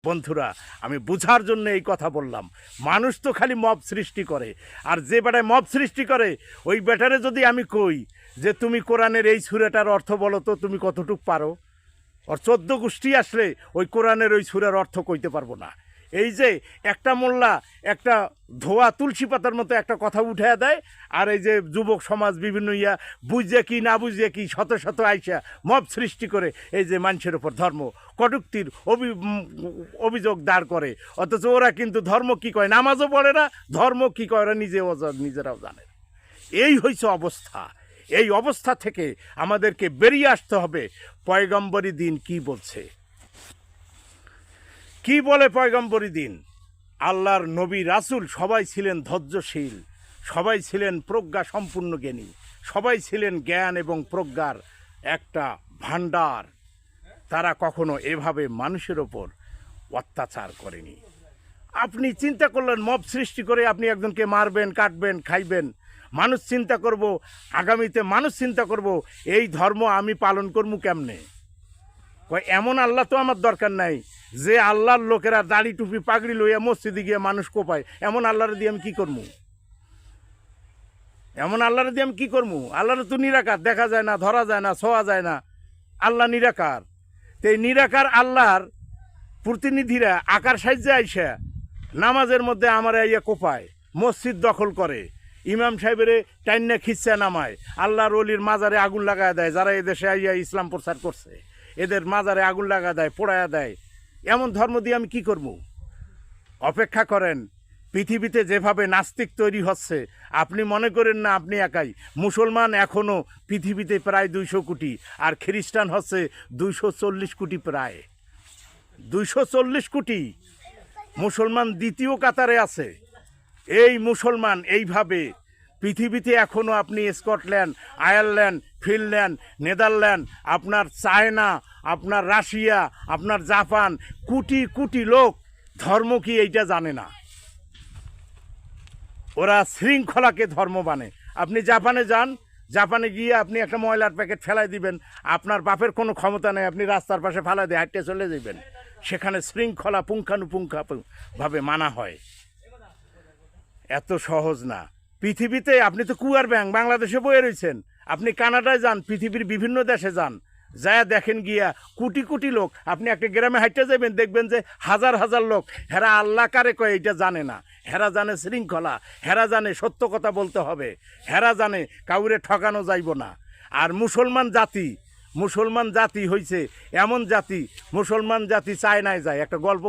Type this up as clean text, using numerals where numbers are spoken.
বন্ধুরা, আমি বুঝার জন্য এই কথা বললাম। মানুষ তো খালি মব সৃষ্টি করে, আর যে বেটায় মব সৃষ্টি করে ওই বেটারে যদি আমি কই যে তুমি কোরআনের এই সূরাটার অর্থ বলো তো, তুমি কতটুক পারো, ওর 14 গোষ্ঠী আসলে ওই কোরআনের ওই সূরার অর্থ কইতে পারবো না। এই যে একটা মোল্লা একটা ধোয়া তুলসী পাতার মতো একটা কথা উঠে দেয়, আর এই যে যুবক সমাজ বিভিন্ন বুঝে কি না বুঝে কি শত শত আইসা মব সৃষ্টি করে এই যে মানুষের ওপর ধর্ম কটূক্তির অভিযোগ দাঁড় করে। অথচ ওরা কিন্তু ধর্ম কি কয় নামাজও পড়ে না, ধর্ম কি কয় ওরা নিজেরাও জানে। এই হয়েছে অবস্থা। এই অবস্থা থেকে আমাদেরকে বেরিয়ে আসতে হবে। পয়গম্বরী দিন কি বলছে, কি বলে পয়গম্বরী দিন? আল্লাহর নবী রাসূল সবাই ছিলেন ধৈর্যশীল, সবাই ছিলেন প্রজ্ঞা সম্পূর্ণ জ্ঞানী, সবাই ছিলেন জ্ঞান এবং প্রজ্ঞার একটা ভাণ্ডার। তারা কখনো এভাবে মানুষের ওপর অত্যাচার করেনি। আপনি চিন্তা করলেন মব সৃষ্টি করে আপনি একজনকে মারবেন, কাটবেন, খাইবেন। মানুষ চিন্তা করব, আগামীতে মানুষ চিন্তা করব এই ধর্ম আমি পালন করবো কেমনে। এমন আল্লাহ তো আমার দরকার নাই যে আল্লাহর লোকেরা দাড়ি টুপি পাগড়ি লইয়া মসজিদে গিয়ে মানুষ কোপায়। এমন আল্লাহর দিয়ে আমি কী করবো? এমন আল্লাহর দিয়ে আমি কী করবো? আল্লাহর তো নিরাকার, দেখা যায় না, ধরা যায় না, ছোঁয়া যায় না। আল্লাহ নিরাকার। তো এই নিরাকার আল্লাহর প্রতিনিধিরা আকার সাহায্যে আইসা নামাজের মধ্যে আমার ইয়া কোপায়, মসজিদ দখল করে, ইমাম সাহেবের টাইন্না খিচ্ছা নামায়, আল্লাহর ওলির মাজারে আগুন লাগায় দেয়। যারা এদেশে আইয়া ইসলাম প্রচার করছে এদের মাজারে আগুন লাগা দেয়, পোড়ায়া দেয়। এমন ধর্ম দিয়ে আমি কি করব? অপেক্ষা করেন। পৃথিবীতে যেভাবে নাস্তিক তৈরি হচ্ছে, আপনি মনে করেন না আপনি একাই। মুসলমান এখনও পৃথিবীতে প্রায় 200 কোটি, আর খ্রিস্টান হচ্ছে 240 কোটি, প্রায় 240 কোটি। মুসলমান দ্বিতীয় কাতারে আছে। এই মুসলমান এইভাবে পৃথিবীতে এখনও আপনি স্কটল্যান্ড, আয়ারল্যান্ড, ফিনল্যান্ড, নেদারল্যান্ড, আপনার চায়না, আপনার রাশিয়া, আপনার জাপান, কোটি কোটি লোক ধর্ম কি এইটা জানে না। ওরা শৃঙ্খলাকে ধর্ম মানে। আপনি জাপানে যান, জাপানে গিয়ে আপনি একটা ময়লার প্যাকেট ফেলাই দিবেন, আপনার বাপের কোনো ক্ষমতা নেই, আপনি রাস্তার পাশে ফেলাই দিয়ে হাঁটতে চলে যাবেন। সেখানে শৃঙ্খলা পুঙ্খানুপুঙ্খাভাবে মানা হয়। এত সহজ না। পৃথিবীতে আপনি তো কুয়ার ব্যাংক বাংলাদেশে বয়ে রয়েছেন, আপনি কানাডায় যান, পৃথিবীর বিভিন্ন দেশে যান, যায় দেখেন গিয়া কোটি কোটি লোক। আপনি একটা গ্রামে হাঁটতে যাবেন, দেখবেন যে হাজার হাজার লোক। হেরা আল্লাহ কারে কয় এইটা জানে না। হেরা জানে শৃঙ্খলা, হেরা জানে সত্য কথা বলতে হবে, হেরা জানে কাউরে ঠকানো যাইব না। আর মুসলমান জাতি হইছে এমন জাতি, মুসলমান জাতি চায়নায় যায়। একটা গল্প